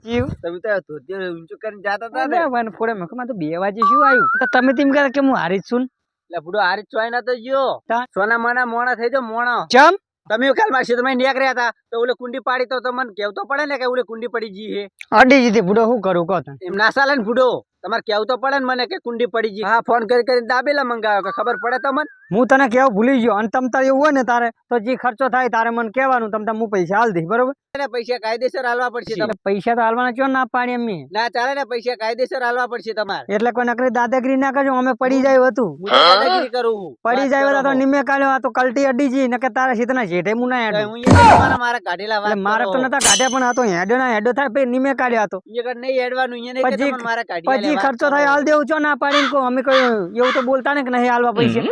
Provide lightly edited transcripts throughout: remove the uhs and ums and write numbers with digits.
જીવ તમે તો ધોતિયો ઊંચું કરીને જાતા હતા ને અરે વન ફોડે મકમાં તો 2 વાગે શું આવ્યું તો તમે તેમ કહે કે હું હારી જ છું એટલે બુડો હારી ચોઈ ના તો ગયો તા? સોના માના મોણા થઈ જાવ મોણા ચમ તમે કાલ માસી તમે નીકળ્યા હતા તો ઓલે કુંડી પાડી તો મને કેવું તો પડે ને કે ઓલે કુંડી પડી ગઈ છે અડી જીતી બુડો શું કરું કહો તમે એમ ના ચાલે ને બુડો તમારે કેવું તો પડે ને મને કે કુંડી પડી ગઈ હા ફોન કરી દાબેલા મંગાવ્યો કે ખબર પડે તમને હું તને કેવું ભૂલી ગયો અને તમ તારે એવું હોય ને તારે તો જે ખર્ચો થાય તારે મને કહેવાનું તમ હું પૈસા હાલ દઈશ બરોબર ને પૈસા કાયદેસર હાલવા પડશે એટલે પૈસા તો હાલવાના ચો ના પાડી એમ ના ચાલે ને પૈસા કાયદેસર હાલવા પડશે તમારે એટલે કોઈ નકરી દાદાગીરી ના કરજો અમે પડી જાય હતું હું તો દાદાગીરી કરું છું પડી જાય તો નિમે કાઢ્યો આ તો કલટી અડી જી નકે તારા સીતના જેઠે હું ના હેડ હું તમારા મારા કાઢેલા વાત મારે તો નતા કાઢ્યા પણ આ તો હેડો ના હેડો થાય પછી નિમે કાઢ્યો હતો અહીંયા નહીં હેડવાનું અહીંયા નહીં કે તમને મારા કાઢી પછી ખર્ચો થાય હાલ દેવું છો ના પાડીને કહો અમે કોઈ એવું તો બોલતા ને કે નહીં હાલવા પૈસા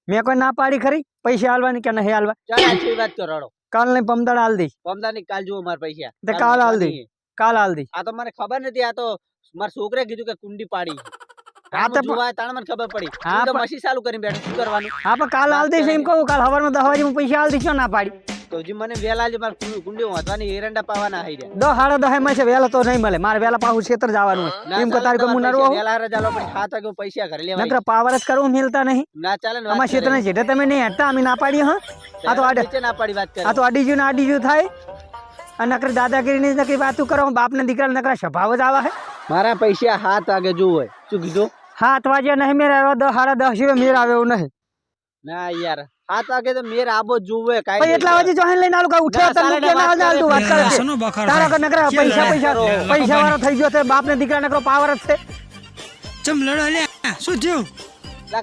મેં કોઈ ના પાડી ખરી પૈસા હાલવાની કે નહીં હાલવા ચાલ આછી વાત કરો રડો કાલ નહીં પમદાડ હાલ દઈશ પમદાની કાલ જુઓ મારા પૈસા તે કાલ હાલ દઈશ કાલ હાલ દઈશ આ તો મને ખબર નથી આ તો મારા છોકરે કીધું કે કુંડી પાડી હા તો જોવા તાણ મને ખબર પડી હા હું તો મશી ચાલુ કરીને બેઠો શું કરવાનું હા પણ કાલ હાલ દઈશ એમ કહું કાલ સવારમાં 10 વાગે હું પૈસા હાલ દઈશ ના પાડી તો જી મને વેલા જ મારે કુંડી વાંચવાની એરંડા પાવાના હઈ રહ્યા 10 સાડા 10 માં છે વેલા તો નહીં મળે મારે વેલા પાછું ક્ષેત્ર જવાનું હોય એમ કે તારી કોઈ હું નરવો વેલા રજા લો પણ 7 વાગે પૈસા ઘરે લેવા નકર પાવર જ કરવું મિલતા નહીં ના ચાલે ને અમારા ક્ષેત્ર ને જેઠે તમે નહીં હટતા અમે ના પાડીએ હા આ તો નીચે ના પાડી વાત કરે આ તો અડીજુ થાય અને નકરી દાદાગીરી ની નકરી વાતું કરો બાપ ને દીકરા નકરા સ્વભાવ જ આવા હે મારા પૈસા 7 વાગે જોવે શું કીધું 7 વાગે નહીં મેર આવ્યો 10 સાડા 10 સિવાય મેર આવ્યો નહીં ના યાર 7 વાગે તો મેર આબો જોવે કાઈ ભાઈ એટલા વાગે જોઈને લઈને આલું કઈ ઉઠ્યા તને કે ના આલતું વાત કરે તારા કે નકરા પૈસા વાળો થઈ ગયો છે બાપ ને દીકરા નકરો પાવર જ છે ચમ લડો લે શું થયું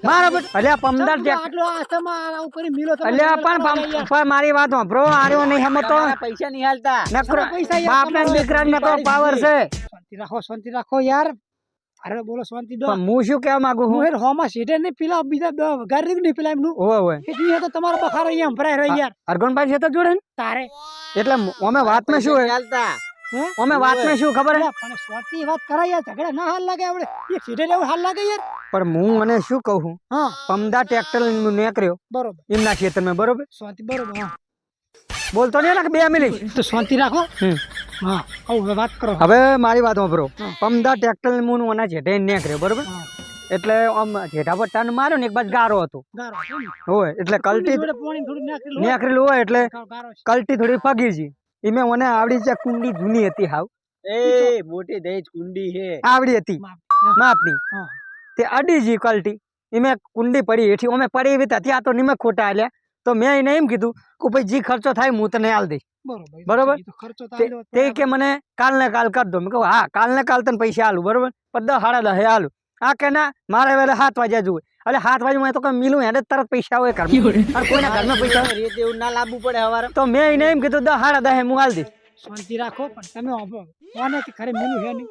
મારા બેટ અલ્યા પમદાર છે આટલો આસમાં આવું કરી મિલો તો અલ્યા પણ મારી વાત વાપરો આર્યો નહીં હમતો પૈસા નહીં હાલતા નકરો બાપ ને દીકરા નકરો પાવર છે શાંતિ રાખો યાર અરે બોલો શાંતિ દો પણ હું શું કહેવા માંગુ હું હું યાર હોમાં સીધે ને પેલા બીજા ગાડી નહીં પેલા એમનું ઓય એ તો તમારો બખારો અહીંયા ભરાય રહ્યો યાર અરગણભાઈ છે તો જોડે ને તારે એટલે અમે વાત માં શું હે હાલતા અમે વાત માં શું ખબર હે પણ શાંતિ વાત કરાય યાર ઝઘડા ના હાલ લાગે આપણે એક સીધે રહેવું હાલ લાગે યાર પણ હું મને શું કહું હા પમદા ટ્રેક્ટર નીકળ્યો બરોબર એમના ખેતરમાં બરોબર શાંતિ બરોબર હા બોલતો નહીં ને કે 2 મિનિટ તો શાંતિ રાખો હા હવે વાત કરો હવે મારી વાત વાપરો પમદા ટ્રેક્ટર હું ઓના જેઠે નીકળ્યો બરોબર હા એટલે આમ જેઠા પર ટર્ન માર્યો ને એક બાજુ ગારો હતો ગારો છે ને? હોય એટલે કલટી જોડે પાણી થોડું નાખેલું નીકળેલું હોય એટલે ગારો છે. કલટી થોડી ફગી જી એમે મને આવડી છે કુંડી જૂની હતી હાવ એ મોટી દહેજ કુંડી હે આવડી હતી હા. માપની હા. તે અડી જી કલટી એમે કુંડી પડી હેઠી અમે પડી એવી હતી આ તો નિમે ખોટા આલ્યા તો મેં એને એમ કીધું કે ભાઈ જે ખર્ચો થાય હું તને આલ દઈશ બરોબર. એ તો ખર્ચો તો તે- આલ્યો તે કે મને કાલ ને કાલ કરી દો મેં કહું હા કાલ ને કાલ તને પૈસા આલું બરોબર પણ 10 સાડા 10 આલું આ કે ના મારે વેલે 7 વાગ્યા જોવે એટલે 7 વાગે હું તો કઈ મિલું હેડે તરત પૈસા હોય ઘરમાં અને કોઈના ઘરમાં પૈસા હોય. રીત એવું ના લાવવું પડે હવારે તો મેં એને એમ કીધું 10 સાડા 10 હું આલ દઈશ શાંતિ રાખો પણ તમે વાપરો કોને કે ખરે મિલું હે નહીં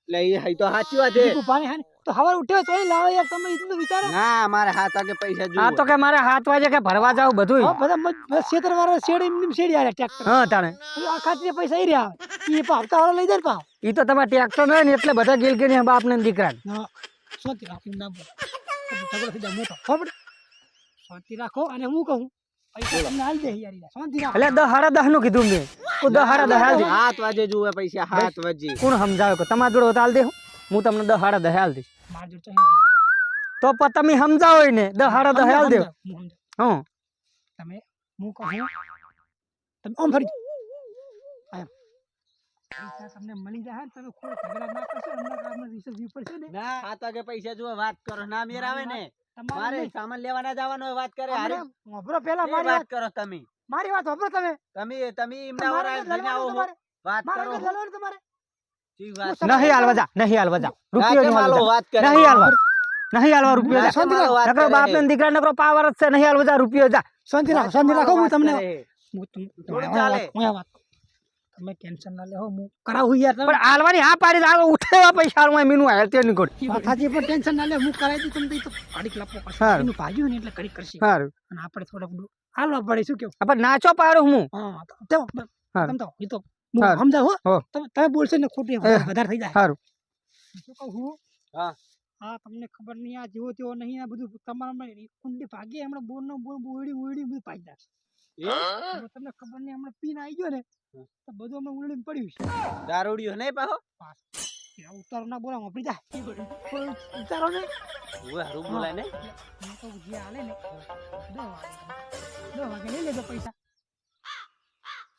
એટલે એ હઈ તો સાચી વાત હે દીકુ પાણી હે ને તો હવાર ઉઠ્યો તો એ લાવો યાર તમે એટલું વિચારો ના મારે 7 વાગે પૈસા આ જોવે તો કે મારે 7 વાગે કે ભરવા જાવ બધું હા બધા ક્ષેત્ર વાળા શેડ એમ શેડી આયા ટ્રેક્ટર હા તાણે આ ખાતરી પૈસા ઈ રહ્યા એ પા હપ્તા વાળા લઈ જાય ને પા ઈ તો તમારે ટ્રેક્ટર હોય ને એટલે બધા ગેલ ગેલ બાપ ને દીકરા હા શાંતિ રાખો ના બોલો ઝઘડો થઈ જાય મોટો ખબર શાંતિ રાખો અને હું કહું પૈસા તમને હાલ દે યાર યાર. શાંતિ રાખો એટલે 10 સાડા 10 નું કીધું મેં તું 10 સાડા 10 હાલ દે 7 વાગે જોવે પૈસા 7 વાગે કોણ સમજાવે કે તમારા જોડે હાલ દે હું તમને 10 સાડા 10 હાલ દઈશ માર જોડે ચાહે નહીં. તો પણ તમે સમજાવો ને 10 સાડા 10 હાલ દે હું સમજાવું. હા તમે હું કહું તમે આમ ફરી આમ પૈસા તમને મળી જાય ને તમે ખોટ ઝઘડા ના કરશો એમના કામમાં રિસર્ચ વ્યૂ પડશે ને ના 7 વાગે પૈસા જોવે વાત કરો ના મેર આવે ને તમારે મારે નહીં. સામાન લેવાના જવાનો હોય વાત કરે હમણાં હારી વાપરો પહેલા એ મારી વાત વાત કરો તમે મારી વાત વાપરો તમે તમે એમના મારે વરા લડવાનું લઈને આવો હો. તમારે વાત મારે કરો લડવાનું તમારે જી વાત હું નહીં હાલવા જા નહીં હાલવા જા રૂપિયો નહીં ચાલો હાલવા વાત કરે જા નહીં હાલવા નહીં હાલવા રૂપિયો જા શાંતિ રાખો, વાત નકરો કરે બાપ છે. ને દીકરા નકરો પાવર જ છે નહીં હાલવા જા રૂપિયો જા શાંતિ રાખો હું તમને કરે. હું થોડું ચાલે. વાત તમે ટેન્શન ના લેવો હું કરાવું યાર તમે પણ હાલવાની હા પાડી દે ઉઠે એવા પૈસા હાલવા મીનું હાલ તે નીકળ વાત સાચી પણ ટેન્શન ના લે હું કરાવી દઉં તમને તો ઘડીક લાપો કરશે સારું. એનું ભાગ્યું ને એટલે ઘડીક કરશે સારું અને આપણે થોડુંક હાલવા પડે શું કેવું આપણે નાચો પાડું હું હા તો સારું. તમે તો એ તો હું સારું. સમજાવ હો. હો તમે બોલશો ને ખોટી વધારે થઈ જાય સારું શું કહું હું હા. હા તમને ખબર નહીં આ જેવો તેવો નહીં આ બધું તમારા કુંડી ભાગી હમણાં બોર નો બોર બોડી બોડી બધું પાઈ નાખશે તમને ખબર નહીં હમણાં પીન આવી ગયો ને તો બધું અમે ઉલડીને પડ્યું છે દારૂડિયો નહીં પાહો ત્યાં ઉતારો ના બોલા વાપરી જાય કોઈ ઉતારો ને ઓય હારું બોલાય ને હું તો જે હાલે ને 10 વાગે લઈ લેજો પૈસા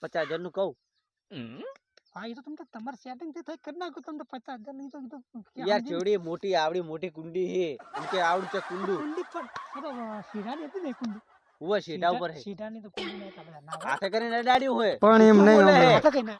50,000 નું કહું હા એ તો તમે તમારે સેટિંગ થી થઈ કરી નાખો તમે તો 50,000 નહીં તો યાર ચેવડી મોટી આવડી મોટી કુંડી હે એમ કે આવડું છે કુંડું કુંડી પણ શીરાની હતી ને કુંડી ઓય સીધા ઉપર હે શીરાની તો કુંડી નહીં આપણે ના હાથે કરીને અડાડ્યું હોય પણ એમ નહીં બોલે હે. હમણાં. હાથે કઈ ના